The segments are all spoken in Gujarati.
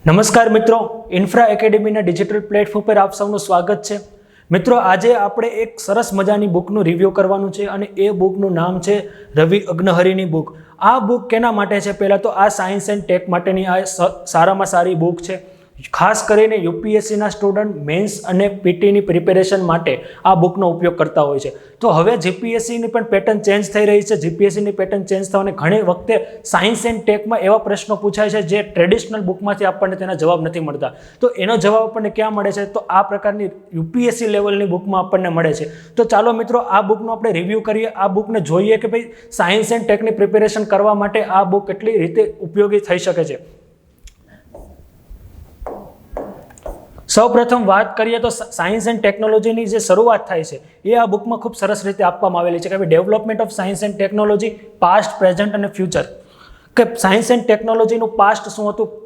નમસ્કાર મિત્રો, ઇન્ફ્રા એકેડેમીના ડિજિટલ પ્લેટફોર્મ પર આપ સૌનું સ્વાગત છે. મિત્રો, આજે આપણે એક સરસ મજાની બુકનું રિવ્યૂ કરવાનું છે અને એ બુકનું નામ છે રવિ અગ્નહરીની બુક. આ બુક કેના માટે છે? પહેલાં તો આ સાયન્સ એન્ડ ટેક માટેની આ સારામાં સારી બુક છે. ખાસ કરીને યુપીએસસીના સ્ટુડન્ટ મેન્સ અને પીટીની પ્રિપેરેશન માટે આ બુકનો ઉપયોગ કરતા હોય છે. તો હવે જીપીએસસીની પણ પેટર્ન ચેન્જ થઈ રહી છે. જીપીએસસીની પેટર્ન ચેન્જ થવાને ઘણી વખતે સાયન્સ એન્ડ ટેકમાં એવા પ્રશ્નો પૂછાય છે જે ટ્રેડિશનલ બુકમાંથી આપણને તેના જવાબ નથી મળતા. તો એનો જવાબ આપણને ક્યાં મળે છે? તો આ પ્રકારની યુપીએસસી લેવલની બુકમાં આપણને મળે છે. તો ચાલો મિત્રો, આ બુકનો આપણે રિવ્યૂ કરીએ. આ બુકને જોઈએ કે ભાઈ સાયન્સ એન્ડ ટેકની પ્રિપેરેશન કરવા માટે આ બુક કેટલી રીતે ઉપયોગી થઈ શકે છે. સૌ પ્રથમ વાત કરીએ તો સાયન્સ એન્ડ ટેકનોલોજીની જે શરૂઆત થાય છે એ આ બુકમાં ખૂબ સરસ રીતે આપવામાં આવેલી છે કે development of science and technology, past, present અને ફ્યુચર. કે સાયન્સ એન્ડ ટેકનોલોજીનું પાસ્ટ શું હતું,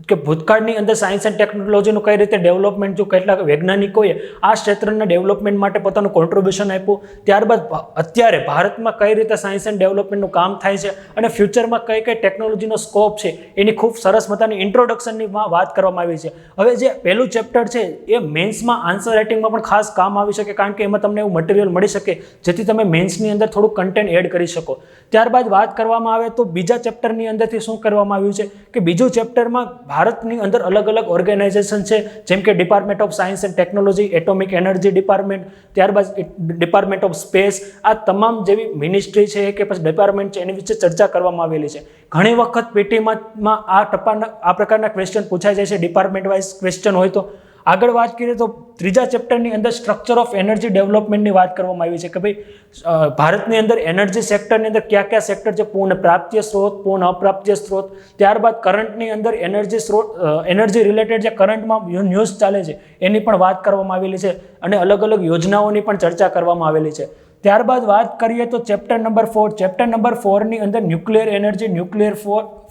કે ભૂતકાળની અંદર સાયન્સ એન્ડ ટેકનોલોજીનું કઈ રીતે ડેવલપમેન્ટ થયું, કેટલાક વૈજ્ઞાનિકોએ આ ક્ષેત્રના ડેવલપમેન્ટ માટે પોતાનું કોન્ટ્રીબ્યુશન આપ્યું. ત્યારબાદ અત્યારે ભારતમાં કઈ રીતે સાયન્સ એન્ડ ડેવલપમેન્ટનું કામ થાય છે અને ફ્યુચરમાં કઈ કઈ ટેકનોલોજીનો સ્કોપ છે એની ખૂબ સરસ મજાની ઇન્ટ્રોડક્શનની વાત કરવામાં આવી છે. હવે જે પહેલું ચેપ્ટર છે એ મેન્સમાં આન્સર રાઇટિંગમાં પણ ખાસ કામ આવી શકે, કારણ કે એમાં તમને એવું મટીરિયલ મળી શકે જેથી તમે મેન્સની અંદર થોડું કન્ટેન્ટ એડ કરી શકો. ત્યારબાદ વાત કરવામાં આવે તો બીજા ચેપ્ટરની અંદરથી શું કરવામાં આવ્યું છે કે બીજું ચેપ્ટરમાં ભારતની અંદર અલગ અલગ ઓર્ગેનાઇઝેશન છે, જેમ કે department of science and technology, atomic energy department, ત્યારબાદ ડિપાર્ટમેન્ટ ઓફ સ્પેસ. આ તમામ જેવી મિનિસ્ટ્રી છે કે પછી ડિપાર્ટમેન્ટ છે એની વિશે ચર્ચા કરવામાં આવેલી છે. ઘણી વખત પીટીમાં આ પ્રકારના ક્વેશ્ચન પૂછાઈ જાય છે, ડિપાર્ટમેન્ટ વાઇઝ ક્વેશ્ચન હોય તો. આગળ વાત કરીએ તો ત્રીજા ચેપ્ટરની અંદર સ્ટ્રક્ચર ઓફ એનર્જી ડેવલપમેન્ટની વાત કરવામાં આવી છે કે ભાઈ ભારતની અંદર એનર્જી સેક્ટરની અંદર કયા કયા સેક્ટર છે, પૂર્ણ પ્રાપ્ય સ્ત્રોત, પૂર્ણ અપ્રાપ્ય સ્ત્રોત. ત્યારબાદ કરંટની અંદર એનર્જી રિલેટેડ જે કરંટમાં ન્યૂઝ ચાલે છે એની પણ વાત કરવામાં આવેલી છે અને અલગ અલગ યોજનાઓની પણ ચર્ચા કરવામાં આવેલી છે. ત્યારબાદ વાત કરીએ તો ચેપ્ટર નંબર 4. ચેપ્ટર નંબર 4ની અંદર nuclear energy, nuclear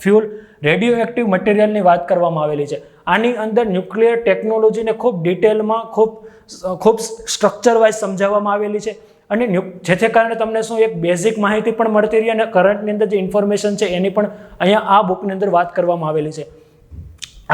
fuel, radioactive મટીરિયલની વાત કરવામાં આવેલી છે. આની અંદર ન્યુક્લિયર ટેકનોલોજીને ખૂબ ડિટેલમાં ખૂબ સ્ટ્રક્ચર વાઇઝ સમજાવવામાં આવેલી છે અને જેથી કારણે તમને શું એક બેઝિક માહિતી પણ મળતી રહી અને કરંટની અંદર જે ઇન્ફોર્મેશન છે એની પણ અહીંયા આ બુકની અંદર વાત કરવામાં આવેલી છે.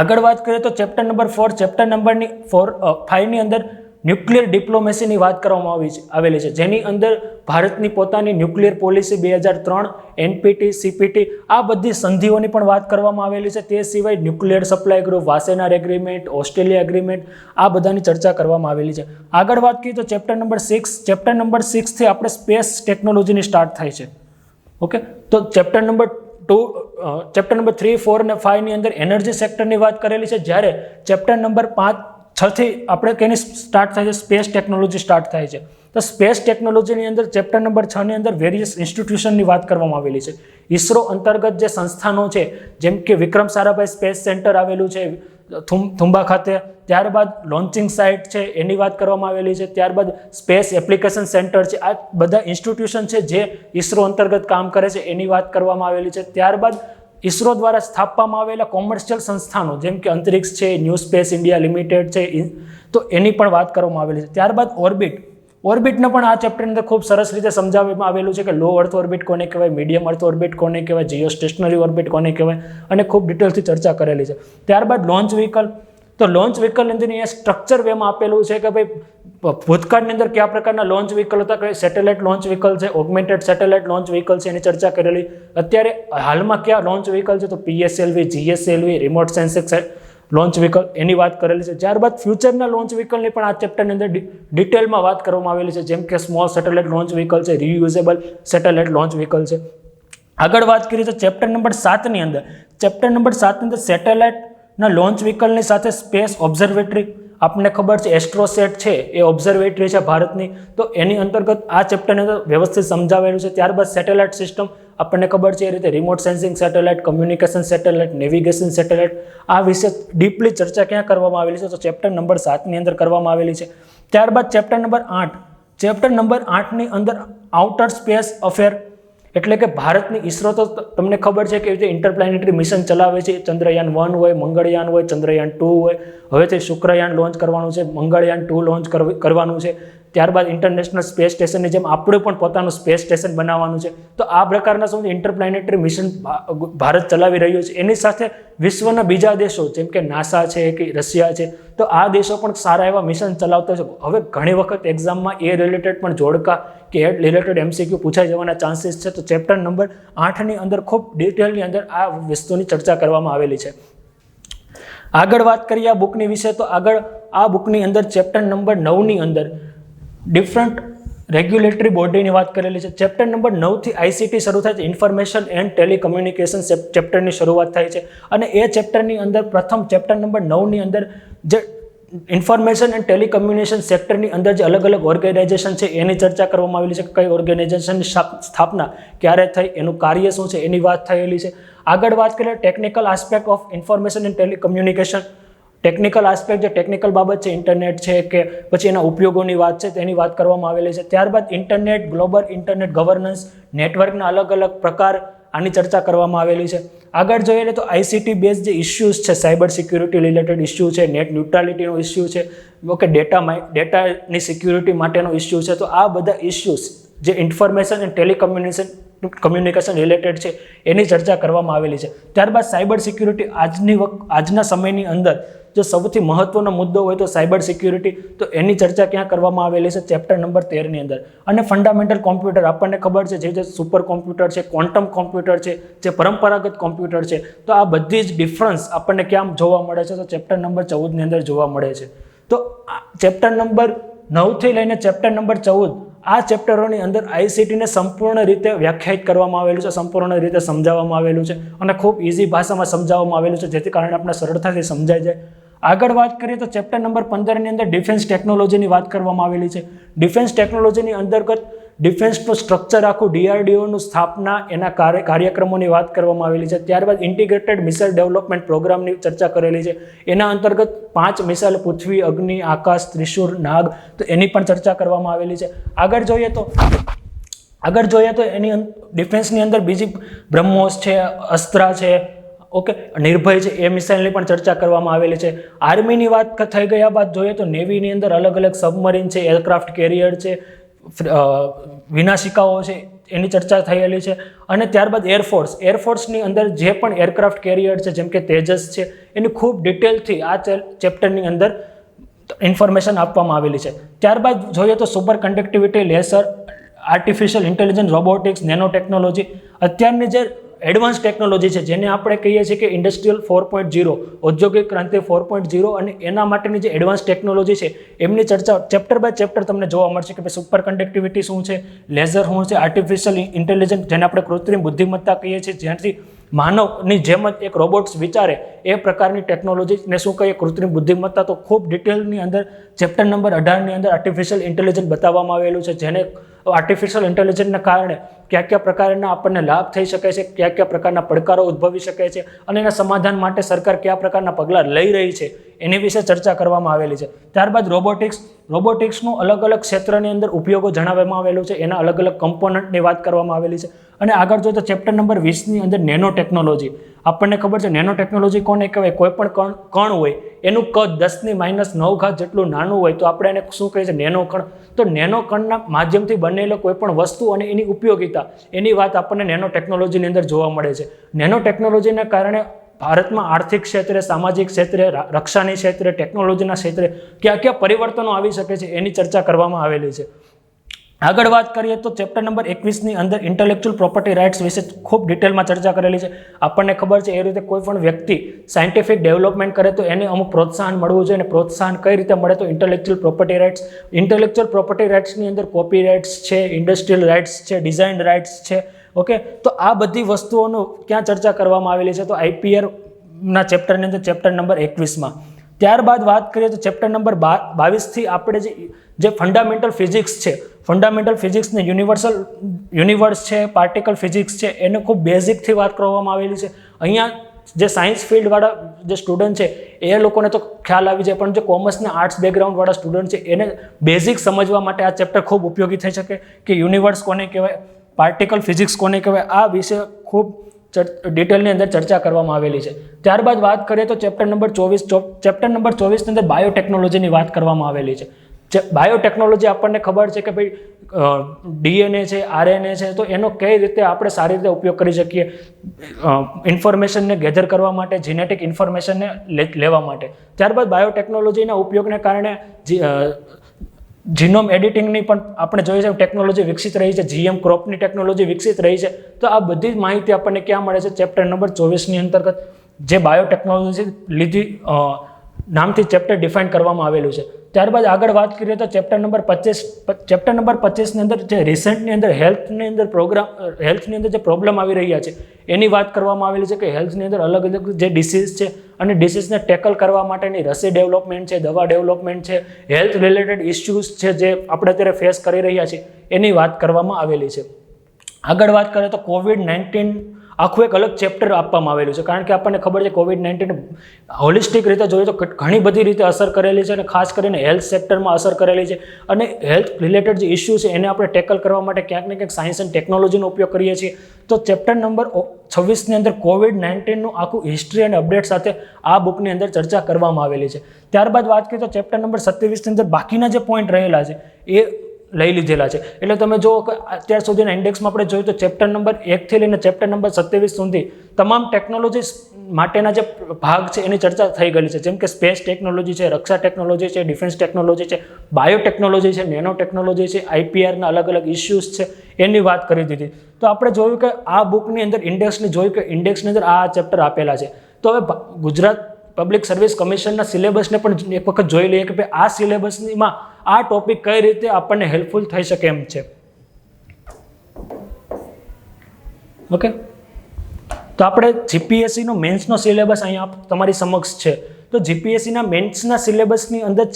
આગળ વાત કરીએ તો ચેપ્ટર નંબર 4, ચેપ્ટર નંબરની 5ની અંદર ન્યુક્લિયર ડિપ્લોમેસીની વાત કરવામાં આવેલી છે, જેની અંદર ભારતની પોતાની ન્યુક્લિયર પોલિસી 2003, એનપીટી, સીપીટી આ બધી સંધિઓની પણ વાત કરવામાં આવેલી છે. તે સિવાય nuclear supply group, Wassenaar agreement, Australia agreement આ બધાની ચર્ચા કરવામાં આવેલી છે. આગળ વાત કરીએ તો ચેપ્ટર નંબર 6. ચેપ્ટર નંબર 6થી આપણે સ્પેસ ટેકનોલોજીની સ્ટાર્ટ થાય છે. ઓકે, તો ચેપ્ટર નંબર 3, 4 અને 5ની અંદર એનર્જી સેક્ટરની વાત કરેલી છે, જ્યારે ચેપ્ટર નંબર 5, 6થી આપણે કેની સ્ટાર્ટ થાય છે? સ્પેસ ટેકનોલોજી સ્ટાર્ટ થાય છે. તો સ્પેસ ટેકનોલોજીની અંદર ચેપ્ટર નંબર 6ની અંદર વેરિયસ ઇન્સ્ટિટ્યુશનની વાત કરવામાં આવેલી છે. ઇસરો અંતર્ગત જે સંસ્થાનો છે, જેમ કે વિક્રમ સારાભાઈ સ્પેસ સેન્ટર આવેલું છે થુંબા ખાતે, ત્યારબાદ લોન્ચિંગ સાઇટ છે એની વાત કરવામાં આવેલી છે, ત્યારબાદ સ્પેસ એપ્લિકેશન સેન્ટર છે. આ બધા ઇન્સ્ટિટ્યુશન છે જે ઇસરો અંતર્ગત કામ કરે છે એની વાત કરવામાં આવેલી છે. ત્યારબાદ ઇસરો દ્વારા સ્થાપવામાં આવેલા કોમર્શિયલ સંસ્થાનો જેમ કે અંતરિક્ષ છે, ન્યૂ સ્પેસ ઇન્ડિયા લિમિટેડ છે, તો એની પણ વાત કરવામાં આવેલી છે. ત્યારબાદ ઓર્બિટને પણ આ ચેપ્ટરની અંદર ખૂબ સરસ રીતે સમજાવવામાં આવેલું છે કે લો અર્થ ઓર્બિટ કોને કહેવાય, મીડિયમ અર્થ ઓર્બિટ કોને કહેવાય, જીઓ સ્ટેશનરી ઓર્બિટ કોને કહેવાય અને ખૂબ ડિટેલથી ચર્ચા કરેલી છે. ત્યારબાદ લોન્ચ વ્હીકલ. તો લોન્ચ વ્હીકલની અંદર અહીંયા સ્ટ્રક્ચર વેમાં આપેલું છે કે ભાઈ ભૂતકાળની અંદર કયા પ્રકારના લોન્ચ વ્હીકલ હતા, કે સેટેલાઇટ લોન્ચ વ્હીકલ છે, ઓગમેન્ટેડ સેટેલાઇટ લોન્ચ વ્હીકલ છે એની ચર્ચા કરેલી. અત્યારે હાલમાં કયા લોન્ચ વ્હીકલ છે? તો PSLV, GSLV, remote sensing launch vehicle એની વાત કરેલી છે. ત્યારબાદ ફ્યુચરના લોન્ચ વ્હીકલની પણ આ ચેપ્ટરની અંદર ડિટેલમાં વાત કરવામાં આવેલી છે, જેમ કે સ્મોલ સેટેલાઇટ લોન્ચ વ્હીકલ છે, રિયુઝેબલ સેટેલાઇટ લોન્ચ વ્હીકલ છે. આગળ વાત કરીએ તો ચેપ્ટર નંબર 7ની અંદર સેટેલાઇટના લોન્ચ વ્હીકલની સાથે સ્પેસ ઓબ્ઝર્વેટરી, આપણને ખબર છે એસ્ટ્રોસેટ છે એ ઓબ્ઝર્વેટરી છે ભારતની, તો એની અંતર્ગત આ ચેપ્ટરની અંદર વ્યવસ્થિત સમજાવેલું છે. ત્યારબાદ સેટેલાઇટ સિસ્ટમ, આપણને ખબર છે એ રીતે remote sensing satellite, communication satellite, navigation satellite, આ વિશે ડીપલી ચર્ચા ક્યાં કરવામાં આવેલી છે? તો ચેપ્ટર નંબર 7ની અંદર કરવામાં આવેલી છે. ત્યારબાદ ચેપ્ટર નંબર 8ની અંદર આઉટર સ્પેસ અફેર, એટલે કે ભારતની ઇસરો તો તમને ખબર છે કે રીતે ઇન્ટરપ્લેનેટરી મિશન ચલાવે છે. ચંદ્રયાન 1 હોય, મંગળયાન હોય, ચંદ્રયાન 2 હોય, હવેથી શુક્રયાન લોન્ચ કરવાનું છે, મંગળયાન 2 લોન્ચ કરવાનું છે. ત્યારબાદ ઇન્ટરનેશનલ સ્પેસ સ્ટેશનની જેમ આપણું પણ પોતાનું સ્પેસ સ્ટેશન બનાવવાનું છે. તો આ પ્રકારના શું ઇન્ટરપ્લેનેટરી મિશન ભારત ચલાવી રહ્યું છે. એની સાથે વિશ્વના બીજા દેશો જેમ કે નાસા છે કે રશિયા છે, તો આ દેશો પણ સારા એવા મિશન ચલાવતા છે. હવે ઘણી વખત એક્ઝામમાં એ રિલેટેડ પણ જોડકા કે એ રિલેટેડ MCQ પૂછાઈ જવાના ચાન્સીસ છે. તો ચેપ્ટર નંબર 8ની અંદર ખૂબ ડિટેલની અંદર આ વસ્તુની ચર્ચા કરવામાં આવેલી છે. આગળ વાત કરીએ આ બુકની વિશે, તો આગળ આ બુકની અંદર ચેપ્ટર નંબર 9ની અંદર ડિફરન્ટ રેગ્યુલેટરી બોડીની વાત કરેલી છે. ચેપ્ટર નંબર 9થી ICT શરૂ થાય છે, ઇન્ફોર્મેશન એન્ડ ટેલિકમ્યુનિકેશન ચેપ્ટરની શરૂઆત થાય છે. અને એ ચેપ્ટરની અંદર પ્રથમ ચેપ્ટર નંબર 9ની અંદર જે ઇન્ફોર્મેશન એન્ડ ટેલિકમ્યુનિકેશન સેક્ટરની અંદર જે અલગ અલગ ઓર્ગેનાઇઝેશન છે એની ચર્ચા કરવામાં આવેલી છે. કઈ ઓર્ગેનાઇઝેશનની સ્થાપના ક્યારે થઈ, એનું કાર્ય શું છે, એની વાત થયેલી છે. આગળ વાત કરીએ technical aspect of information and telecommunication. Technical aspect જે ટેકનિકલ બાબત છે, ઇન્ટરનેટ છે કે પછી એના ઉપયોગોની વાત છે તેની વાત કરવામાં આવેલી છે. ત્યારબાદ ઇન્ટરનેટ, ગ્લોબલ ઇન્ટરનેટ ગવર્નન્સ, નેટવર્કના અલગ અલગ પ્રકાર, આની ચર્ચા કરવામાં આવેલી છે. આગળ જોઈએ તો ICT બેઝ જે ઇસ્યુઝ છે, સાયબર સિક્યુરિટી રિલેટેડ ઇસ્યુ છે, નેટ ન્યુટ્રાલિટીનો ઇસ્યુ છે, ઓકે, ડેટાની સિક્યુરિટી માટેનો ઇસ્યુ છે. તો આ બધા ઇસ્યુઝ જે ઇન્ફોર્મેશન એન્ડ ટેલિકમ્યુનિકેશન રિલેટેડ છે એની ચર્ચા કરવામાં આવેલી છે. ત્યારબાદ સાયબર સિક્યુરિટી આજના સમયની અંદર જો સૌથી મહત્વનો મુદ્દો હોય તો સાયબર સિક્યુરિટી, તો એની ચર્ચા ક્યાં કરવામાં આવેલી છે? ચેપ્ટર નંબર 13ની અંદર. અને ફંડામેન્ટલ કોમ્પ્યુટર આપણને ખબર છે, જે સુપર કોમ્પ્યુટર છે, ક્વોન્ટમ કોમ્પ્યુટર છે, જે પરંપરાગત કોમ્પ્યુટર છે, તો આ બધી જ ડિફરન્સ આપણને ક્યાં જોવા મળે છે? તો ચેપ્ટર નંબર 14ની અંદર જોવા મળે છે. તો ચેપ્ટર નંબર 9થી લઈને ચેપ્ટર નંબર 14 આ ચેપ્ટરોની અંદર ICTને સંપૂર્ણ રીતે વ્યાખ્યાયિત કરવામાં આવેલું છે, સંપૂર્ણ રીતે સમજાવવામાં આવેલું છે અને ખૂબ ઇઝી ભાષામાં સમજાવવામાં આવેલું છે, જેથી કારણે આપણે સરળતાથી સમજાઈ જાય. આગળ વાત કરીએ તો ચેપ્ટર નંબર 15ની અંદર ડિફેન્સ ટેકનોલોજીની વાત કરવામાં આવેલી છે. ડિફેન્સ ટેકનોલોજીની અંતર્ગત ડિફેન્સનું સ્ટ્રક્ચર આખું, DRDOનું સ્થાપના, એના કાર્યક્રમોની વાત કરવામાં આવેલી છે. ત્યારબાદ ઇન્ટિગ્રેટેડ મિસાઇલ ડેવલપમેન્ટ પ્રોગ્રામની ચર્ચા કરેલી છે. એના અંતર્ગત 5 મિસાઇલ, પૃથ્વી, અગ્નિ, આકાશ, ત્રિશૂળ, નાગ, તો એની પણ ચર્ચા કરવામાં આવેલી છે. આગળ જોઈએ તો એની ડિફેન્સની અંદર બીજી બ્રહ્મોસ છે, અસ્ત્રા છે, ઓકે, નિર્ભય છે, એ મિસાઇલની પણ ચર્ચા કરવામાં આવેલી છે. આર્મીની વાત થઈ ગયા બાદ જોઈએ તો નેવીની અંદર અલગ અલગ સબમરીન છે, એરક્રાફ્ટ કેરિયર છે, વિનાશિકાઓ છે, એની ચર્ચા થયેલી છે. અને ત્યારબાદ એરફોર્સની અંદર જે પણ એરક્રાફ્ટ કેરિયર છે જેમ કે તેજસ છે, એની ખૂબ ડિટેલથી આ ચેપ્ટરની અંદર ઇન્ફોર્મેશન આપવામાં આવેલી છે. ત્યારબાદ જોઈએ તો super conductivity, laser, artificial intelligence, robotics, nano technology, અત્યારની જે એડવાન્સ ટેકનોલોજી છે જેને આપણે કહીએ છીએ કે ઇન્ડસ્ટ્રીયલ 4.0, ઔદ્યોગિક ક્રાંતિ 4.0, અને એના માટેની જે એડવાન્સ ટેકનોલોજી છે એમની ચર્ચા ચેપ્ટર બાય ચેપ્ટર તમને જોવા મળશે કે ભાઈ સુપર કન્ડક્ટિવિટી શું છે, લેઝર શું છે, આર્ટિફિશિયલ ઇન્ટેલિજન્સ જેને આપણે કૃત્રિમ બુદ્ધિમત્તા કહીએ છીએ, જ્યાંથી માનવની જેમ જ એક રોબોટ્સ વિચારે એ પ્રકારની ટેકનોલોજીને શું કહીએ? કૃત્રિમ બુદ્ધિમત્તા. તો ખૂબ ડિટેલની અંદર ચેપ્ટર નંબર 18ની અંદર આર્ટિફિશિયલ ઇન્ટેલિજન્સ બતાવવામાં આવેલું છે, જેને આર્ટિફિશિયલ ઇન્ટેલિજન્સના કારણે કયા પ્રકારના આપણને લાભ થઈ શકે છે, કયા પ્રકારના પડકારો ઉદ્ભવી શકે છે, અને એના સમાધાન માટે સરકાર કયા પ્રકારના પગલાં લઈ રહી છે એની વિશે ચર્ચા કરવામાં આવેલી છે. ત્યારબાદ રોબોટિક્સનું અલગ અલગ ક્ષેત્રની અંદર ઉપયોગો જણાવવામાં આવેલું છે, એના અલગ અલગ કમ્પોનન્ટની વાત કરવામાં આવેલી છે. અને આગળ જોઈએ તો ચેપ્ટર નંબર 20ની અંદર નેનો ટેકનોલોજી. આપણને ખબર છે નેનો ટેકનોલોજી કોને કહેવાય? કોઈ પણ કણ હોય એનું કદ 10⁻⁹ જેટલું નાનું હોય તો આપણે એને શું કહીએ છીએ? નેનો કણ. તો નેનો કણના માધ્યમથી બનેલો કોઈ પણ વસ્તુ અને એની ઉપયોગિતા, એની વાત આપણને નેનો ટેકનોલોજીની અંદર જોવા મળે છે. નેનો ટેકનોલોજીના કારણે ભારતમાં આર્થિક ક્ષેત્રે, સામાજિક ક્ષેત્રે, રક્ષાની ક્ષેત્રે, ટેકનોલોજીના ક્ષેત્રે કયા પરિવર્તનો આવી શકે છે એની ચર્ચા કરવામાં આવેલી છે. આગળ વાત કરીએ તો ચેપ્ટર નંબર 21ની અંદર ઇન્ટેલેક્ચ્યુઅલ પ્રોપર્ટી રાઇટ્સ વિશે ખૂબ ડિટેલમાં ચર્ચા કરેલી છે. આપણને ખબર છે એ રીતે કોઈ પણ વ્યક્તિ સાયન્ટિફિક ડેવલપમેન્ટ કરે તો એને અમુક પ્રોત્સાહન મળવું જોઈએ, અને પ્રોત્સાહન કઈ રીતે મળે? તો ઇન્ટેલેક્ચ્યુઅલ પ્રોપર્ટી રાઇટ્સની અંદર કોપી રાઇટ્સ છે, ઇન્ડસ્ટ્રીયલ રાઇટ્સ છે, ડિઝાઇન રાઇટ્સ છે, ઓકે. તો આ બધી વસ્તુઓનું ક્યાં ચર્ચા કરવામાં આવેલી છે? તો IPR ચેપ્ટરની અંદર ચેપ્ટર નંબર 21માં. ત્યારબાદ વાત કરીએ તો ચેપ્ટર નંબર 22થી આપણે જે ફંડામેન્ટલ ફિઝિક્સ છે, ફંડામેન્ટલ ફિઝિક્સને યુનિવર્સ છે, પાર્ટિકલ ફિઝિક્સ છે, એને ખૂબ બેઝિકથી વાત કરવામાં આવેલી છે. અહીંયા જે સાયન્સ ફિલ્ડવાળા જે સ્ટુડન્ટ છે એ લોકોને તો ખ્યાલ આવી જાય, પણ જે કોમર્સના આર્ટ્સ બેકગ્રાઉન્ડવાળા સ્ટુડન્ટ છે એને બેઝિક સમજવા માટે આ ચેપ્ટર ખૂબ ઉપયોગી થઈ શકે કે યુનિવર્સ કોને કહેવાય, પાર્ટિકલ ફિઝિક્સ કોને કહેવાય, આ વિશે ખૂબ ડિટેલની અંદર ચર્ચા કરવામાં આવેલી છે. ત્યારબાદ વાત કરીએ તો ચેપ્ટર નંબર 24ની અંદર બાયોટેકનોલોજીની વાત કરવામાં આવેલી છે. બાયોટેકનોલોજી આપણને ખબર છે કે ભાઈ DNA છે, RNA છે, તો એનો કઈ રીતે આપણે સારી રીતે ઉપયોગ કરી શકીએ ઇન્ફોર્મેશનને ગેધર કરવા માટે, જીનેટિક ઇન્ફોર્મેશનને લેવા માટે. ત્યારબાદ બાયોટેકનોલોજીના ઉપયોગને કારણે જીનોમ એડિટિંગની પણ આપણે જોઈએ છે ટેકનોલોજી વિકસિત રહી છે, GM ક્રોપની ટેકનોલોજી વિકસિત રહી છે. તો આ બધી જ માહિતી આપણને ક્યાં મળે છે? ચેપ્ટર નંબર 24ની અંતર્ગત જે બાયોટેકનોલોજી લીધી નામથી ચેપ્ટર ડિફાઇન કરવામાં આવેલું છે. ત્યારબાદ આગળ વાત કરીએ તો ચેપ્ટર નંબર 25ની અંદર જે રિસેન્ટની અંદર હેલ્થની અંદર જે પ્રોબ્લેમ આવી રહ્યા છે એની વાત કરવામાં આવેલી છે કે હેલ્થની અંદર અલગ અલગ જે ડિસીઝ છે અને ડિસીઝને ટેકલ કરવા માટેની રસી ડેવલપમેન્ટ છે, દવા ડેવલપમેન્ટ છે, હેલ્થ રિલેટેડ ઇસ્યુઝ છે જે આપણે અત્યારે ફેસ કરી રહ્યા છીએ એની વાત કરવામાં આવેલી છે. આગળ વાત કરીએ તો COVID-19 આખું એક અલગ ચેપ્ટર આપવામાં આવેલું છે, કારણ કે આપણને ખબર છે COVID-19 હોલિસ્ટિક રીતે જોઈએ તો ઘણી બધી રીતે અસર કરેલી છે અને ખાસ કરીને હેલ્થ સેક્ટરમાં અસર કરેલી છે. અને હેલ્થ રિલેટેડ જે ઇસ્યુ છે એને આપણે ટેકલ કરવા માટે ક્યાંક ને ક્યાંક સાયન્સ એન્ડ ટેકનોલોજીનો ઉપયોગ કરીએ છીએ. તો ચેપ્ટર નંબર 26ની અંદર COVID-19નું આખું હિસ્ટ્રી અને અપડેટ સાથે આ બુકની અંદર ચર્ચા કરવામાં આવેલી છે. ત્યારબાદ વાત કરીએ તો ચેપ્ટર નંબર 27ની અંદર બાકીના જે પોઈન્ટ રહેલા છે એ લઈ લીધેલા છે. એટલે તમે જો અત્યાર સુધીના ઇન્ડેક્સમાં આપણે જોયું તો ચેપ્ટર નંબર 1થી લઈને ચેપ્ટર નંબર 27 સુધી તમામ ટેકનોલોજી માટેના જે ભાગ છે એની ચર્ચા થઈ ગયેલી છે, જેમ કે સ્પેસ ટેકનોલોજી છે, રક્ષા ટેકનોલોજી છે, ડિફેન્સ ટેકનોલોજી છે, બાયોટેકનોલોજી છે, નેનો ટેકનોલોજી છે, IPRના અલગ અલગ ઇસ્યુઝ છે એની વાત કરી દીધી. તો આપણે જોયું કે આ બુકની અંદર ઇન્ડેક્સની જોયું કે ઇન્ડેક્સની અંદર આ ચેપ્ટર આપેલા છે. તો હવે ગુજરાત પબ્લિક સર્વિસ કમિશનના સિલેબસને પણ એક વખત જોઈ લઈએ કે ભાઈ આ સિલેબસમાં આ ટોપિક કઈ રીતે આપણને હેલ્પફુલ થઈ શકે એમ છે. ઓકે, તો આપણે GPSCનો મેન્સનો સિલેબસ અહીંયા તમારી સમક્ષ છે. તો GPSCના મેન્સના સિલેબસની અંદર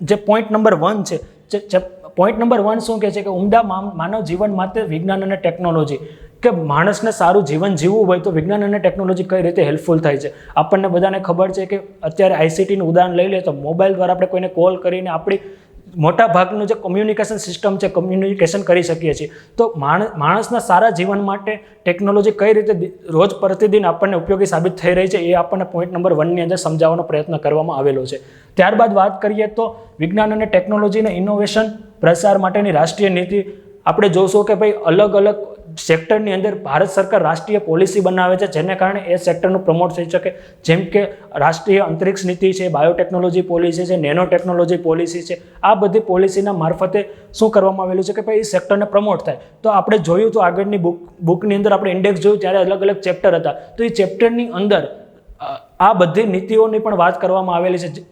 જે પોઈન્ટ નંબર 1 છે, પોઈન્ટ નંબર 1 શું કહે છે કે ઉમદા માનવ જીવન માટે વિજ્ઞાન અને ટેકનોલોજી, કે માણસને સારું જીવન જીવવું હોય તો વિજ્ઞાન અને ટેકનોલોજી કઈ રીતે હેલ્પફુલ થાય છે. આપણને બધાને ખબર છે કે અત્યારે ICTનું ઉદાહરણ લઈ લે તો મોબાઈલ દ્વારા આપણે કોઈને કોલ કરીને આપણી મોટા ભાગનું જે કોમ્યુનિકેશન સિસ્ટમ છે કોમ્યુનિકેશન કરી શકીએ છીએ. તો માણસના સારા જીવન માટે ટેકનોલોજી કઈ રીતે રોજ પ્રતિદિન આપણને ઉપયોગી સાબિત થઈ રહી છે એ આપણને પોઈન્ટ નંબર 1ની અંદર સમજાવવાનો પ્રયત્ન કરવામાં આવેલો છે. ત્યારબાદ વાત કરીએ તો વિજ્ઞાન અને ટેકનોલોજીના ઇનોવેશન પ્રસાર માટેની રાષ્ટ્રીય નીતિ. આપણે જોશું કે ભાઈ અલગ અલગ સેક્ટરની અંદર ભારત સરકાર રાષ્ટ્રીય પોલિસી બનાવે છે જેને કારણે એ સેક્ટરનું પ્રમોટ થઈ શકે, જેમ કે રાષ્ટ્રીય અંતરિક્ષ નીતિ છે, બાયોટેકનોલોજી પોલિસી છે, નેનો ટેકનોલોજી પોલિસી છે. આ બધી પોલિસીના મારફતે શું કરવામાં આવેલું છે કે ભાઈ એ સેક્ટરને પ્રમોટ થાય. તો આપણે જોયું તો આગળની બુકની અંદર આપણે ઇન્ડેક્સ જોયું ત્યારે અલગ અલગ ચેપ્ટર હતા, તો એ ચેપ્ટરની અંદર આ બધી નીતિઓની પણ વાત કરવામાં આવેલી છે.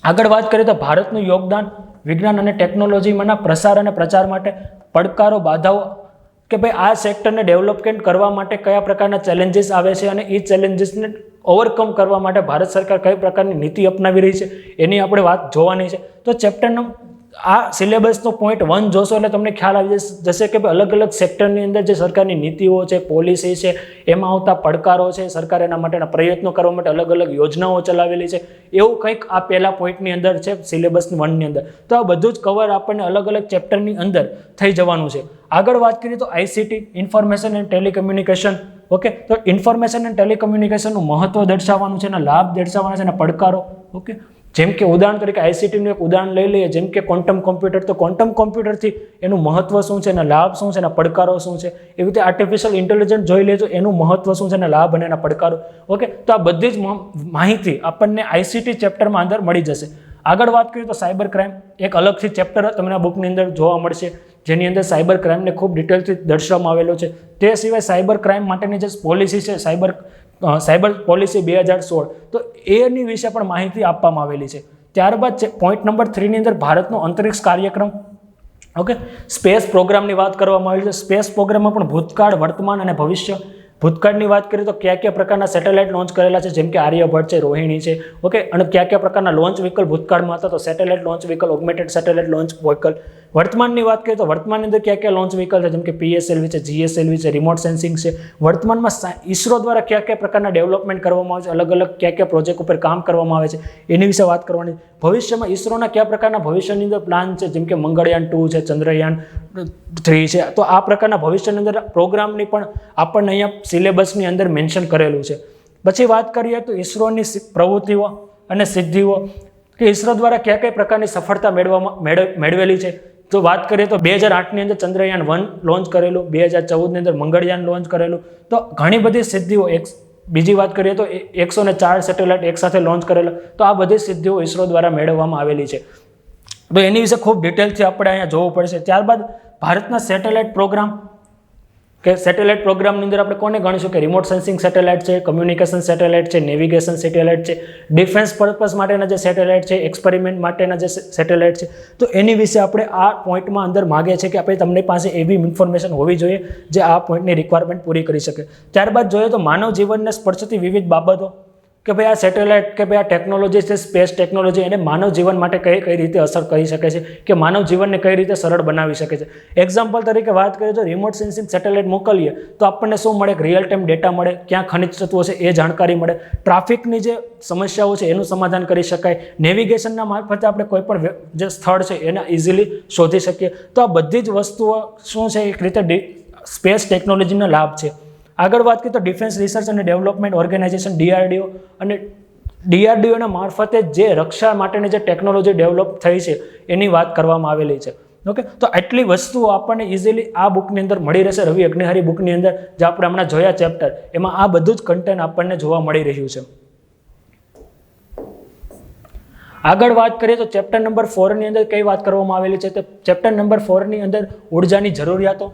આગળ વાત કરીએ તો ભારતનું યોગદાન વિજ્ઞાન અને ટેકનોલોજીમાંના પ્રસાર અને પ્રચાર માટે પડકારો, બાધાઓ, કે ભાઈ આ સેક્ટરને ડેવલપમેન્ટ કરવા માટે કયા પ્રકારના ચેલેન્જીસ આવે છે અને એ ચેલેન્જીસને ઓવરકમ કરવા માટે ભારત સરકાર કઈ પ્રકારની નીતિ અપનાવી રહી છે એની આપણે વાત જોવાની છે. તો ચેપ્ટરનો આ સિલેબસનો પોઈન્ટ 1 જોશો એટલે તમને ખ્યાલ આવી જશે કે અલગ અલગ સેક્ટરની અંદર જે સરકારની નીતિઓ છે, પોલિસી છે, એમાં આવતા પડકારો છે, સરકાર એના માટેના પ્રયત્નો કરવા માટે અલગ અલગ યોજનાઓ ચલાવેલી છે, એવું કંઈક આ પહેલા પોઈન્ટની અંદર છે સિલેબસની 1ની અંદર. તો આ બધું જ કવર આપણને અલગ અલગ ચેપ્ટરની અંદર થઈ જવાનું છે. આગળ વાત કરીએ તો ICT information and telecommunication. Okay, તો ઇન્ફોર્મેશન એન્ડ ટેલિકમ્યુનિકેશનનું મહત્વ દર્શાવવાનું છે, એના લાભ દર્શાવવાના છે, એના પડકારો. ઓકે, જેમ કે ઉદાહરણ તરીકે ICTનું એક ઉદાહરણ લઈ લઈએ, જેમ કે ક્વોન્ટમ કોમ્પ્યુટર. તો ક્વોન્ટમ કોમ્પ્યુટરથી એનું મહત્વ શું છે, એના લાભ શું છે, એના પડકારો શું છે. એવી રીતે આર્ટિફિશિયલ ઇન્ટેલિજન્સ જોઈ લેજો, એનું મહત્વ શું છે, એના લાભ અને એના પડકારો. ઓકે, તો આ બધી જ માહિતી આપણને ICT ચેપ્ટરમાં અંદર મળી જશે. આગળ વાત કરીએ તો સાયબર ક્રાઇમ, એક અલગથી ચેપ્ટર તમને આ બુકની અંદર જોવા મળશે, જેની અંદર સાયબર ક્રાઇમને ખૂબ ડિટેલથી દર્શાવવામાં આવેલો છે. તે સિવાય સાયબર ક્રાઇમ માટેની જે પોલિસી છે સાયબર પોલિસી 2016, તો એની વિશે પણ માહિતી આપવામાં આવેલી છે. ત્યારબાદ પોઈન્ટ નંબર 3ની અંદર ભારતનો અંતરિક્ષ કાર્યક્રમ. ઓકે, સ્પેસ પ્રોગ્રામની વાત કરવામાં આવેલી છે. સ્પેસ પ્રોગ્રામમાં પણ ભૂતકાળ, વર્તમાન અને ભવિષ્ય. ભૂતકાળની વાત કરીએ તો કયા કયા પ્રકારના સેટેલાઇટ લોન્ચ કરેલા છે, જેમ કે આર્યભટ્ટ છે, રોહિણી છે. ઓકે, અને કયા કયા પ્રકારના લોન્ચ વ્હીકલ ભૂતકાળમાં હતા, તો satellite launch vehicle, augmented satellite launch vehicle. વર્તમાનની વાત કરીએ તો વર્તમાનની અંદર કયા કયા લોન્ચ વ્હીકલ છે, જેમ કે PSLV છે, GSLV છે, રિમોટ સેન્સિંગ છે. વર્તમાનમાં ISRO દ્વારા કયા કયા પ્રકારના ડેવલપમેન્ટ કરવામાં આવે છે, અલગ અલગ કયા કયા પ્રોજેક્ટ ઉપર કામ કરવામાં આવે છે એની વિશે વાત કરવાની. ભવિષ્યમાં ISROના કયા પ્રકારના ભવિષ્યની અંદર પ્લાન છે, જેમ કે મંગળયાન 2 છે, ચંદ્રયાન 3 છે. તો આ પ્રકારના ભવિષ્યની અંદર પ્રોગ્રામની પણ આપણને અહીંયા સિલેબસની અંદર મેન્શન કરેલું છે. પછી વાત કરીએ તો ISROની પ્રવૃત્તિઓ અને સિદ્ધિઓ. કે ઇસરો દ્વારા કયા કઈ પ્રકારની સફળતા મેળવેલી છે. તો વાત કરીએ તો 2008ની અંદર ચંદ્રયાન-1 લોન્ચ કરેલું, 2014ની અંદર મંગળયાન લોન્ચ કરેલું. તો ઘણી બધી સિદ્ધિઓ. બીજી વાત કરીએ તો 104 સેટેલાઇટ એક સાથે લોન્ચ કરેલા. તો આ બધી સિદ્ધિઓ ઇસરો દ્વારા મેળવવામાં આવેલી છે. તો એની વિશે ખૂબ ડિટેલથી આપણે અહીંયા જોવું પડશે. ત્યારબાદ ભારતના સેટેલાઇટ પ્રોગ્રામ કે સેટેલાઇટ પ્રોગ્રામની અંદર આપણે કોને ગણીશું કે રિમોટ સેન્સિંગ સેટેલાઇટ છે, કમ્યુનિકેશન સેટેલાઇટ છે, નેવિગેશન સેટેલાઇટ છે, ડિફેન્સ પર્પઝ માટેના જે સેટેલાઇટ છે, એક્સપેરિમેન્ટ માટેના જે સેટેલાઇટ છે. તો એની વિશે આપણે આ પોઈન્ટમાં અંદર માગે છે કે આપણે તમને પાસે એવી ઇન્ફોર્મેશન હોવી જોઈએ જે આ પોઈન્ટની રિક્વાયરમેન્ટ પૂરી કરી શકે. ત્યારબાદ જોઈએ તો માનવ જીવનને સ્પર્શતી વિવિધ બાબતો કે ભાઈ આ સેટેલાઇટ કે ભાઈ આ ટેકનોલોજી છે, સ્પેસ ટેકનોલોજી, એને માનવ જીવન માટે કઈ રીતે અસર કરી શકે છે કે માનવ જીવનને કઈ રીતે સરળ બનાવી શકે છે. એક્ઝામ્પલ તરીકે વાત કરીએ તો રિમોટ સેન્સિંગ સેટેલાઇટ મોકલીએ તો આપણને શું મળે? રિયલ ટાઈમ ડેટા મળે, ક્યાં ખનિજ તત્વો છે એ જાણકારી મળે, ટ્રાફિકની જે સમસ્યાઓ છે એનું સમાધાન કરી શકાય, નેવિગેશનના મારફતે આપણે કોઈ પણ જે સ્થળ છે એને ઇઝીલી શોધી શકીએ. તો આ બધી જ વસ્તુઓ શું છે? એક રીતે સ્પેસ ટેકનોલોજીનો લાભ છે. આગળ વાત કરીએ તો ડિફેન્સ રિસર્ચ અને ડેવલપમેન્ટ ઓર્ગેનાઇઝેશન DRDO અને DRDOના મારફતે જે રક્ષા માટેની જે ટેકનોલોજી ડેવલપ થઈ છે એની વાત કરવામાં આવેલી છે. ઓકે, તો આટલી વસ્તુઓ આપણને ઇઝીલી આ બુકની અંદર મળી રહેશે. રવિ અગ્નિહારી બુકની અંદર જે આપણે હમણાં જોયા ચેપ્ટર, એમાં આ બધું જ કન્ટેન્ટ આપણને જોવા મળી રહ્યું છે. આગળ વાત કરીએ તો ચેપ્ટર નંબર 4 ની અંદર કઈ વાત કરવામાં આવેલી છે? તો ચેપ્ટર નંબર 4 ની અંદર ઉર્જાની જરૂરિયાતો.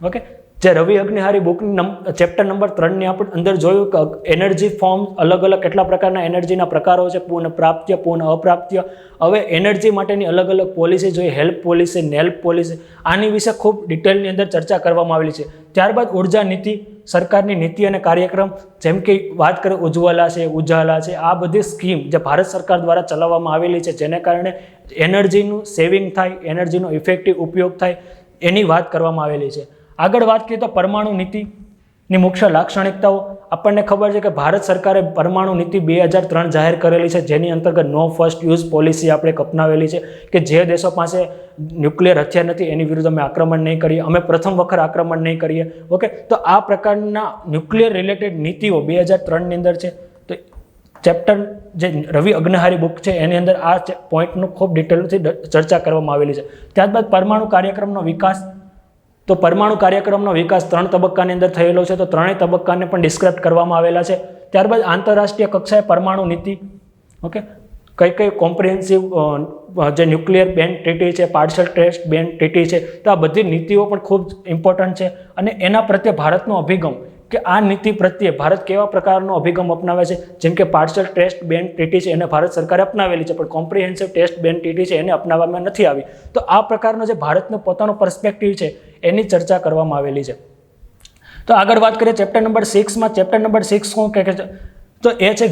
ઓકે, જે રવિ અગ્નિહારી બુકની ચેપ્ટર નંબર 3 ની આપણે અંદર જોયું કે એનર્જી ફોર્મ, અલગ અલગ કેટલા પ્રકારના એનર્જીના પ્રકારો છે, પૂર્ણ પ્રાપ્ય, પૂર્ણ અપ્રાપ્ય. હવે એનર્જી માટેની અલગ અલગ પોલિસી જોઈએ, હેલ્પ પોલિસી, નેલ્પ પોલિસી. આની વિશે ખૂબ ડિટેલની અંદર ચર્ચા કરવામાં આવેલી છે. ત્યારબાદ ઉર્જા નીતિ, સરકારની નીતિ અને કાર્યક્રમ, જેમ કે વાત કરીએ ઉજ્જવલા છે, ઉજાલા છે, આ બધી સ્કીમ જે ભારત સરકાર દ્વારા ચલાવવામાં આવેલી છે જેને કારણે એનર્જીનું સેવિંગ થાય, એનર્જીનો ઇફેક્ટિવ ઉપયોગ થાય, એની વાત કરવામાં આવેલી છે. આગળ વાત કરીએ તો પરમાણુ નીતિની મુખ્ય લાક્ષણિકતાઓ. આપણને ખબર છે કે ભારત સરકારે પરમાણુ નીતિ 2003 જાહેર કરેલી છે, જેની અંતર્ગત નો ફર્સ્ટ યુઝ પોલિસી આપણે અપનાવેલી છે કે જે દેશો પાસે ન્યુક્લિયર હથિયાર નથી એની વિરુદ્ધ અમે આક્રમણ નહીં કરીએ, અમે પ્રથમ વખત આક્રમણ નહીં કરીએ. ઓકે, તો આ પ્રકારના ન્યુક્લિયર રિલેટેડ નીતિઓ 2003ની અંદર છે. તો ચેપ્ટર જે રવિ અગ્નિહારી બુક છે એની અંદર આ પોઈન્ટનું ખૂબ ડિટેલથી ચર્ચા કરવામાં આવેલી છે. ત્યારબાદ પરમાણુ કાર્યક્રમનો વિકાસ. તો પરમાણુ કાર્યક્રમનો વિકાસ 3 તબક્કાની અંદર થયેલો છે. તો ત્રણેય તબક્કાને પણ ડિસ્ક્રાઇબ કરવામાં આવેલા છે. ત્યારબાદ આંતરરાષ્ટ્રીય કક્ષાએ પરમાણુ નીતિ. ઓકે, કઈ કોમ્પ્રિહેન્સિવ જે ન્યુક્લિયર બેન ટ્રીટી છે, પાર્શિયલ ટેસ્ટ બેન ટ્રીટી છે, તો આ બધી નીતિઓ પણ ખૂબ ઇમ્પોર્ટન્ટ છે. અને એના પ્રત્યે ભારતનો અભિગમ કે આ નીતિ પ્રત્યે ભારત કેવા પ્રકારનો અભિગમ અપનાવે છે. જેમ કે પાર્શિયલ ટેસ્ટ બેન ટ્રીટી છે એને ભારત સરકારે અપનાવેલી છે, પણ કોમ્પ્રિહેન્સિવ ટેસ્ટ બેન ટ્રીટી છે એને અપનાવવામાં નથી આવી. તો આ પ્રકારનો જે ભારતનો પોતાનો પર્સપેક્ટિવ છે એની ચર્ચા કરવામાં આવેલી છે. તો આગળ વાત કરીએ ચેપ્ટર નંબર 6માં. ચેપ્ટર નંબર 6 શું કહે છે? તો એ છે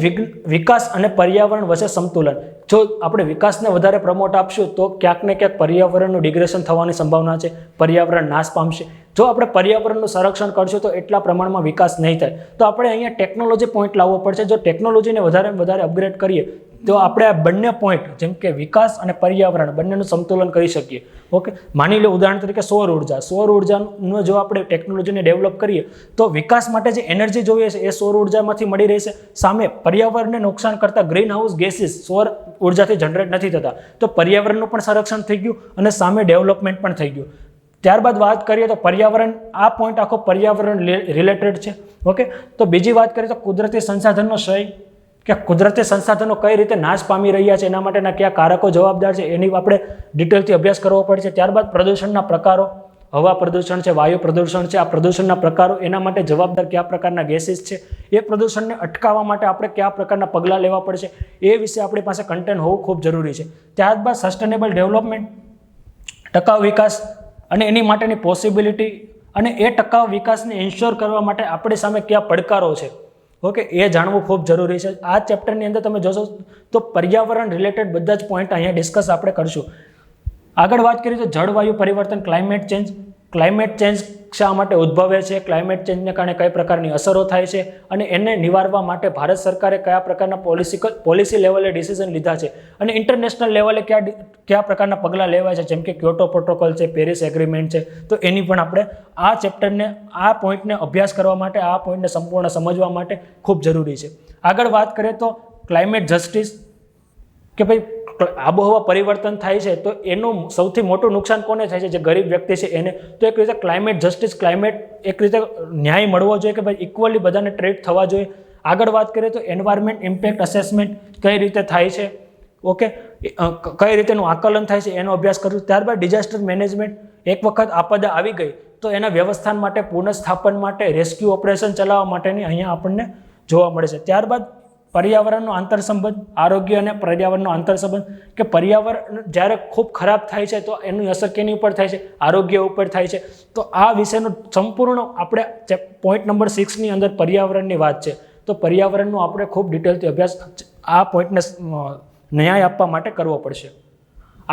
વિકાસ અને પર્યાવરણ વચ્ચે સંતુલન. જો આપણે વિકાસને વધારે પ્રમોટ આપશું તો ક્યાંક ને ક્યાંક પર્યાવરણનું ડિગ્રેશન થવાની સંભાવના છે, પર્યાવરણ નાશ પામશે. જો આપણે પર્યાવરણનું સંરક્ષણ કરશું તો એટલા પ્રમાણમાં વિકાસ નહીં થાય. તો આપણે અહીંયા ટેકનોલોજી પોઈન્ટ લાવવો પડશે. જો ટેકનોલોજીને વધારે અપગ્રેડ કરીએ તો આપણે આ બંને પોઈન્ટ જેમ કે વિકાસ અને પર્યાવરણ બંનેનું સંતુલન કરી શકીએ. ઓકે, માની લો ઉદાહરણ તરીકે સૌર ઉર્જાનો જો આપણે ટેકનોલોજીને ડેવલપ કરીએ તો વિકાસ માટે જે એનર્જી જોઈએ છે એ સૌર ઉર્જામાંથી મળી રહેશે. સામે પર્યાવરણને નુકસાન કરતા ગ્રીન હાઉસ ગેસીસ સૌર ઉર્જાથી જનરેટ નથી થતા. તો પર્યાવરણનું પણ સંરક્ષણ થઈ ગયું અને સામે ડેવલપમેન્ટ પણ થઈ ગયું. ત્યારબાદ વાત કરીએ તો પર્યાવરણ, આ પોઈન્ટ આખો પર્યાવરણ રિલેટેડ છે. ઓકે, તો બીજી વાત કરીએ તો કુદરતી સંસાધનનો ક્ષય કે કુદરતી સંસાધનો કઈ રીતે નાશ પામી રહ્યા છે, એના માટેના કયા કારકો જવાબદાર છે એની આપણે ડિટેલથી અભ્યાસ કરવો પડશે. ત્યારબાદ પ્રદૂષણના પ્રકારો, હવા પ્રદૂષણ છે, વાયુ પ્રદૂષણ છે, આ પ્રદૂષણના પ્રકારો, એના માટે જવાબદાર કયા પ્રકારના ગેસીસ છે, એ પ્રદૂષણને અટકાવવા માટે આપણે કયા પ્રકારના પગલાં લેવા પડશે, એ વિશે આપણી પાસે કન્ટેન્ટ હોવું ખૂબ જરૂરી છે. ત્યારબાદ સસ્ટેનેબલ ડેવલપમેન્ટ, ટકાઉ વિકાસ અને એની માટેની પોસિબિલિટી, અને એ ટકાઉ વિકાસને ઇન્શ્યોર કરવા માટે આપણી સામે કયા પડકારો છે, ઓકે, એ જાણવું ખૂબ જરૂરી છે. આ ચેપ્ટરની અંદર તમે જોશો તો પર્યાવરણ રિલેટેડ બધા જ પોઈન્ટ અહીંયા ડિસ્કસ આપણે કરશું. આગળ વાત કરીએ તો જળવાયુ પરિવર્તન, ક્લાઇમેટ ચેન્જ શા માટે ઉદ્ભવે છે, ક્લાઇમેટ ચેન્જને કારણે કઈ પ્રકારની અસરો થાય છે અને એને નિવારવા માટે ભારત સરકારે કયા પ્રકારના પોલિસી લેવલે ડિસિઝન લીધા છે અને ઇન્ટરનેશનલ લેવલે કયા પ્રકારના પગલાં લેવાય છે, જેમ કે ક્યોટો પ્રોટોકોલ છે, પેરિસ એગ્રીમેન્ટ છે. તો એની પણ આપણે આ ચેપ્ટરને, આ પોઈન્ટને અભ્યાસ કરવા માટે, આ પોઈન્ટને સંપૂર્ણ સમજવા માટે ખૂબ જરૂરી છે. આગળ વાત કરીએ તો ક્લાઇમેટ જસ્ટિસ કે ભાઈ આબોહવા પરિવર્તન થાય છે તો એનું સૌથી મોટું નુકસાન કોને થાય છે? જે ગરીબ વ્યક્તિ છે એને. તો એક રીતે ક્લાઇમેટ જસ્ટિસ, ક્લાઇમેટ એક રીતે ન્યાય મળવો જોઈએ કે ભાઈ ઇક્વલી બધાને ટ્રીટ થવા જોઈએ. આગળ વાત કરીએ તો એન્વાયરમેન્ટ ઇમ્પેક્ટ અસેસમેન્ટ કઈ રીતે થાય છે, ઓકે, કઈ રીતેનું આકલન થાય છે એનો અભ્યાસ કરવું. ત્યારબાદ ડિઝાસ્ટર મેનેજમેન્ટ, એક વખત આપદા આવી ગઈ તો એના વ્યવસ્થાન માટે, પુનઃસ્થાપન માટે, રેસ્ક્યુ ઓપરેશન ચલાવવા માટેની અહીંયા આપણને જોવા મળે છે. ત્યારબાદ પર્યાવરણનો આંતરસંબંધ, આરોગ્ય અને પર્યાવરણનો આંતરસંબંધ, કે પર્યાવરણ જ્યારે ખૂબ ખરાબ થાય છે તો એની અસર કેની ઉપર થાય છે? આરોગ્ય ઉપર થાય છે. તો આ વિષયનો સંપૂર્ણ આપણે પોઈન્ટ નંબર 6ની અંદર પર્યાવરણની વાત છે. તો પર્યાવરણનો આપણે ખૂબ ડિટેલથી અભ્યાસ આ પોઈન્ટને ન્યાય આપવા માટે કરવો પડશે.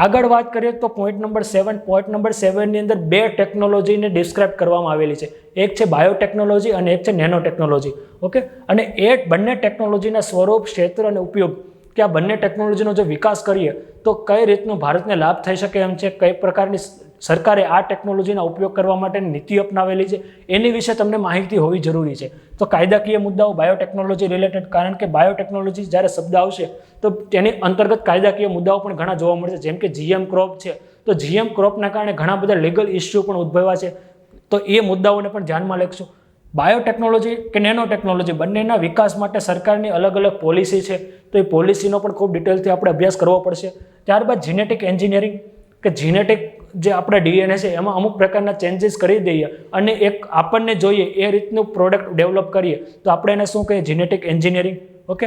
આગળ વાત કરીએ તો પોઈન્ટ નંબર 7. પોઈન્ટ નંબર 7ની અંદર 2 ટેકનોલોજીને ડિસ્ક્રાઇબ કરવામાં આવેલી છે. એક છે બાયોટેકનોલોજી અને એક છે નેનો ટેકનોલોજી. ઓકે, અને એ બંને ટેકનોલોજીના સ્વરૂપ, ક્ષેત્ર અને ઉપયોગ, કે આ બંને ટેકનોલોજીનો જો વિકાસ કરીએ તો કઈ રીતનો ભારતને લાભ થઈ શકે એમ છે, કઈ પ્રકારની સરકારે આ ટેકનોલોજીના ઉપયોગ કરવા માટેની નીતિ અપનાવેલી છે, એની વિશે તમને માહિતી હોવી જરૂરી છે. તો કાયદાકીય મુદ્દાઓ બાયોટેકનોલોજી રિલેટેડ, કારણ કે બાયોટેકનોલોજી જ્યારે શબ્દ આવશે તો તેની અંતર્ગત કાયદાકીય મુદ્દાઓ પણ ઘણા જોવા મળશે. જેમ કે GM ક્રોપ છે, તો GM ક્રોપના કારણે ઘણા બધા લીગલ ઇસ્યુ પણ ઉદ્ભવ્યા છે. તો એ મુદ્દાઓને પણ ધ્યાનમાં લેશું. બાયોટેકનોલોજી કે નેનો ટેકનોલોજી બંનેના વિકાસ માટે સરકારની અલગ અલગ પોલિસી છે. તો એ પોલિસીનો પણ ખૂબ ડિટેલથી આપણે અભ્યાસ કરવો પડશે. ત્યારબાદ જીનેટિક એન્જિનિયરિંગ, કે જીનેટિક જે આપણા DNA છે એમાં અમુક પ્રકારના ચેન્જીસ કરી દઈએ અને એક આપણને જોઈએ એ રીતનું પ્રોડક્ટ ડેવલપ કરીએ તો આપણે એને શું કહીએ? Genetic engineering. Okay,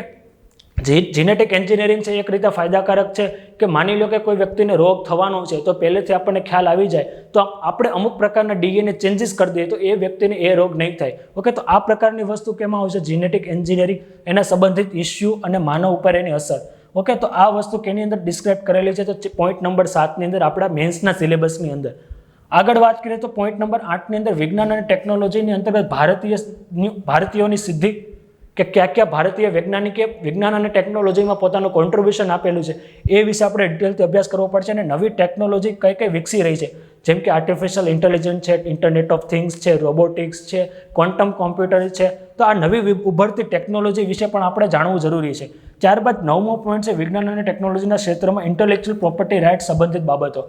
genetic engineering છે એક રીતે ફાયદાકારક છે કે માની લો કે કોઈ વ્યક્તિને રોગ થવાનો છે તો પહેલેથી આપણને ખ્યાલ આવી જાય તો આપણે અમુક પ્રકારના DNA ચેન્જીસ કરી દઈએ તો એ વ્યક્તિને એ રોગ નહીં થાય. ઓકે, તો આ પ્રકારની વસ્તુ કેમાં આવશે? જીનેટિક એન્જિનિયરિંગ, એના સંબંધિત ઇસ્યુ અને માનવ ઉપર એની અસર. ઓકે, તો આ વસ્તુ કેની અંદર ડિસ્ક્રાઇબ કરેલી છે? તો પોઈન્ટ નંબર 7ની અંદર આપણા મેન્સના સિલેબસની અંદર. આગળ વાત કરીએ તો પોઈન્ટ નંબર 8ની અંદર વિજ્ઞાન અને ટેકનોલોજીની અંતર્ગત ભારતીયોની સિદ્ધિ, કે ક્યાં ભારતીય વૈજ્ઞાનિકે વિજ્ઞાન અને ટેકનોલોજીમાં પોતાનું કોન્ટ્રીબ્યુશન આપેલું છે એ વિશે આપણે ડિટેલથી અભ્યાસ કરવો પડશે. અને નવી ટેકનોલોજી કઈ કઈ વિકસી રહી છે, જેમ કે આર્ટિફિશિયલ ઇન્ટેલિજન્સ છે, ઇન્ટરનેટ ઓફ થિંગ્સ છે, રોબોટિક્સ છે, ક્વોન્ટમ કોમ્પ્યુટર છે. તો આ નવી ઉભરતી ટેકનોલોજી વિશે પણ આપણે જાણવું જરૂરી છે. ત્યારબાદ 9મો પોઈન્ટ છે વિજ્ઞાન અને ટેકનોલોજીના ક્ષેત્રમાં ઇન્ટેલેક્ચ્યુઅલ પ્રોપર્ટી રાઇટ સંબંધિત બાબતો.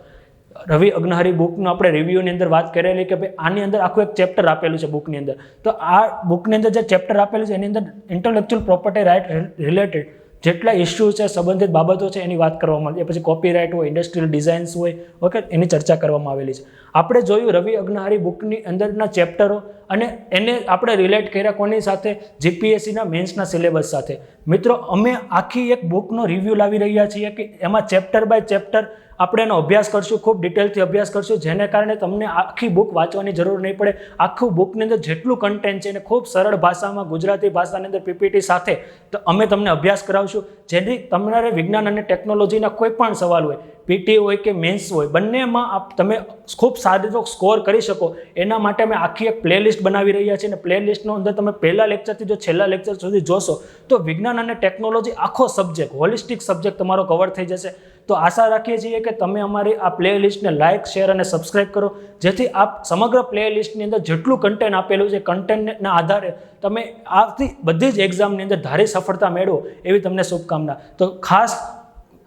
રવિ અગ્નહરી બુકનો આપણે રિવ્યુની અંદર વાત કરેલી કે ભાઈ આની અંદર આખું એક ચેપ્ટર આપેલું છે બુકની અંદર. તો આ બુકની અંદર જે ચેપ્ટર આપેલું છે એની અંદર ઇન્ટેલેક્ચ્યુઅલ પ્રોપર્ટી રાઇટ રિલેટેડ જેટલા ઇસ્યુ છે, સંબંધિત બાબતો છે એની વાત કરવામાં આવી. પછી કોપીરાઇટ હોય, ઇન્ડસ્ટ્રીયલ ડિઝાઇન્સ હોય, ઓકે, એની ચર્ચા કરવામાં આવેલી છે. આપણે જોયું રવિ અગ્નહરી બુકની અંદરના ચેપ્ટરો અને એને આપણે રિલેટ કર્યા કોની સાથે? GPSCના મેન્સના સિલેબસ સાથે. મિત્રો, અમે આખી એક બુકનો રિવ્યૂ લાવી રહ્યા છીએ કે એમાં ચેપ્ટર બાય ચેપ્ટર આપણે એનો અભ્યાસ કરશું, ખૂબ ડિટેલથી અભ્યાસ કરશું, જેને કારણે તમને આખી બુક વાંચવાની જરૂર નહીં પડે. આખું બુકની અંદર જેટલું કન્ટેન્ટ છે એને ખૂબ સરળ ભાષામાં, ગુજરાતી ભાષાની અંદર PPT સાથે તો અમે તમને અભ્યાસ કરાવશું, જેથી તમારે વિજ્ઞાન અને ટેકનોલોજીના કોઈ પણ સવાલ હોય, PT હોય કે મેન્સ હોય, બંનેમાં તમે ખૂબ સારી રીતે સ્કોર કરી શકો એના માટે અમે આખી એક પ્લેલિસ્ટ બનાવી રહ્યા છીએ. અને પ્લેલિસ્ટનો અંદર તમે પહેલા લેક્ચરથી જો છેલ્લા લેક્ચર સુધી જોશો તો વિજ્ઞાન અને ટેકનોલોજી આખો સબ્જેક્ટ, હોલિસ્ટિક સબ્જેક્ટ તમારો કવર થઈ જશે. તો આશા રાખીએ છીએ કે તમે અમારી આ પ્લેલિસ્ટને લાઇક, શેર અને સબસ્ક્રાઇબ કરો, જેથી આપ સમગ્ર પ્લેલિસ્ટની અંદર જેટલું કન્ટેન્ટ આપેલું છે કન્ટેન્ટના આધારે તમે આવતી બધી જ એક્ઝામની અંદર ધારી સફળતા મેળવો એવી તમને શુભકામના. તો ખાસ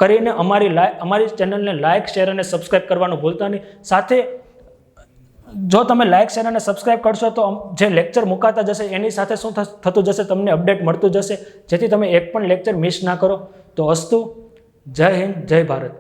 કરીને અમારી ચેનલને લાઇક, શેર અને સબસ્ક્રાઇબ કરવાનું ભૂલતા નહીં. સાથે જો તમે લાઇક, શેર અને સબસ્ક્રાઇબ કરશો તો જે લેક્ચર મુકાતા જશે એની સાથે શું થતું જશે? તમને અપડેટ મળતું જશે, જેથી તમે એક પણ લેક્ચર મિસ ના કરો. તો અસ્તુ. જય હિન્દ, જય ભારત.